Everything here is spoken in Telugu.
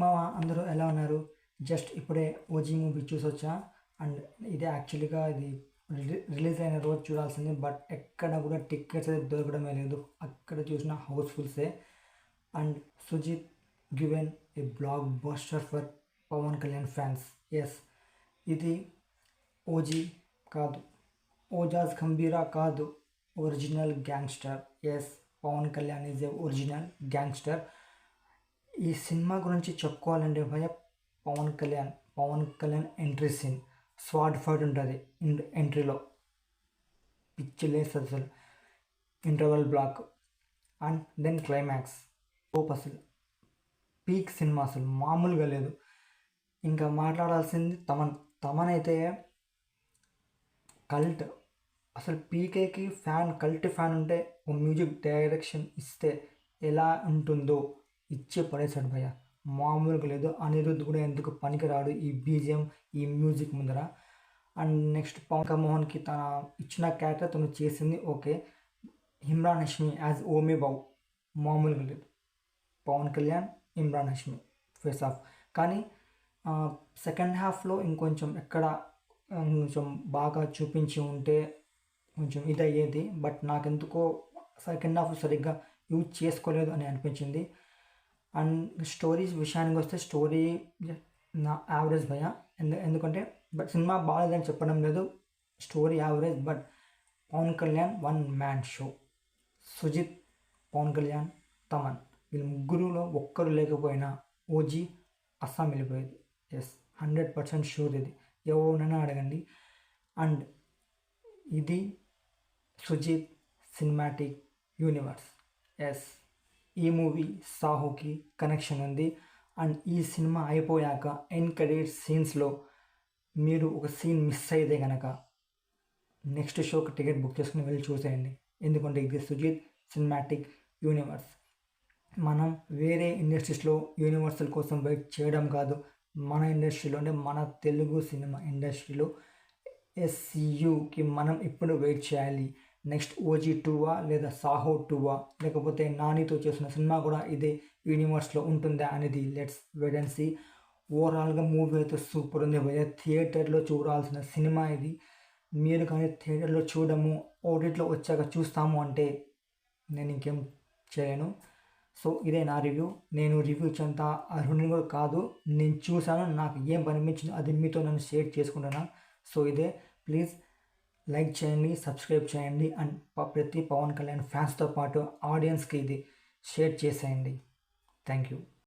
మామ అందరూ ఎలా ఉన్నారు? జస్ట్ ఇప్పుడే 'ఓజీ' మూవీ చూసొచ్చా. అండ్ ఇదే యాక్చువల్‌గా ఇది రిలీజ్ అయిన రోజు చూడాల్సింది. బట్ ఎక్కడ కూడా టికెట్స్ అయితే దొరకడమే లేదు. అక్కడ చూసిన హౌస్‌ఫుల్సే. And 'Sujeeth' given a blockbuster for Pawan Kalyan fans. Yes, ఇది 'ఓజీ' కాదు, 'ఓజాస్ గంభీరా' కాదు, original gangster. Yes, Pawan Kalyan is a original gangster. ఈ సినిమా గురించి చెప్పుకోవాలంటే భయ్య, పవన్ కళ్యాణ్ ఎంట్రీ సీన్ స్వాడ్ ఫైట్ ఉంటుంది. ఎంట్రీలో పిచ్చి లేస్తుంది అసలు. Interval block and then climax OP అసలు పీక్ సినిమా, అసలు మామూలుగా లేదు. ఇంకా మాట్లాడాల్సింది తమన్ అయితే కల్ట్. అసలు పీకేకి కల్ట్ ఫ్యాన్ ఉంటే ఓ మ్యూజిక్ డైరెక్షన్ ఇస్తే ఎలా ఉంటుందో ఇచ్చే పడేశాడు భయ్య, మామూలుగా లేదు. అనిరుద్ధ్ కూడా ఎందుకు పనికిరాడు ఈ బీజిఎం, ఈ మ్యూజిక్ ముందర. అండ్ నెక్స్ట్ పవన్ మోహన్కి తన ఇచ్చిన క్యారెక్టర్ తను చేసింది ఓకే. ఇమ్రాన్ హష్మి యాజ్ ఓమే బావ్ మామూలుగా లేదు. Pawan Kalyan, Imran Hashmi face off. కానీ సెకండ్ హాఫ్లో ఇంకొంచెం ఎక్కడ కొంచెం బాగా చూపించి ఉంటే కొంచెం ఇది అయ్యేది. బట్ నాకెందుకో సెకండ్ హాఫ్ సరిగ్గా యూజ్ చేసుకోలేదు అని అనిపించింది. అండ్ స్టోరీస్ విషయానికి వస్తే స్టోరీ నా యావరేజ్ భయ. ఎందుకంటే బట్ సినిమా బాగాలేదని చెప్పడం లేదు, story average. But Pawan Kalyan one man show. Sujeeth, Pawan Kalyan, Thaman వీళ్ళు ముగ్గురులో ఒక్కరు లేకపోయినా ఓజీ అస్సాం వెళ్ళిపోయేది. ఎస్, 100% షూర్ ఇది, ఎవరినైనా అడగండి. అండ్ ఇది సుజిత్ సినిమాటిక్ యూనివర్స్. ఎస్, ఈ మూవీ సాహోకి కనెక్షన్ ఉంది. అండ్ ఈ సినిమా అయిపోయాక ఎండ్ క్రెడిట్ సీన్స్లో మీరు ఒక సీన్ మిస్ అయితే కనుక నెక్స్ట్ షోకి టికెట్ బుక్ చేసుకుని వెళ్ళి చూసేయండి. ఎందుకంటే ఇది సుజిత్ సినిమాటిక్ యూనివర్స్. మనం వేరే ఇండస్ట్రీస్లో యూనివర్సల్ కోసం వెయిట్ చేయడం కాదు, మన ఇండస్ట్రీలో అంటే మన తెలుగు సినిమా ఇండస్ట్రీలో ఎస్సీయూకి మనం ఇప్పుడు వెయిట్ చేయాలి. నెక్స్ట్ ఓజీ 2వా లేదా సాహో 2వా లేకపోతే నానితో చేసిన సినిమా కూడా ఇదే యూనివర్స్లో ఉంటుందా అనేది లెట్స్ వెయిట్ అండ్ సీ. ఓవరాల్గా మూవీ అయితే సూపర్ ఉంది భయ్య. థియేటర్లో చూడాల్సిన సినిమా ఇది. మీరు కానీ థియేటర్లో చూడము, ఓటీటీలో వచ్చాక చూస్తాము అంటే నేను ఇంకేం చేయను. సో ఇదే నా రివ్యూ. నేను రివ్యూ ఇచ్చేంత అర్హుని కూడా కాదు. నేను చూశాను, నాకు ఏం అనిపించిందో అది మీతో నేను షేర్ చేసుకుంటున్నాను. సో ఇదే, ప్లీజ్ లైక్ చేయండి, సబ్స్క్రైబ్ చేయండి. అండ్ ప్రతి పవన్ కళ్యాణ్ ఫ్యాన్స్తో పాటు ఆడియన్స్కి ఇది షేర్ చేసేయండి. Thank you.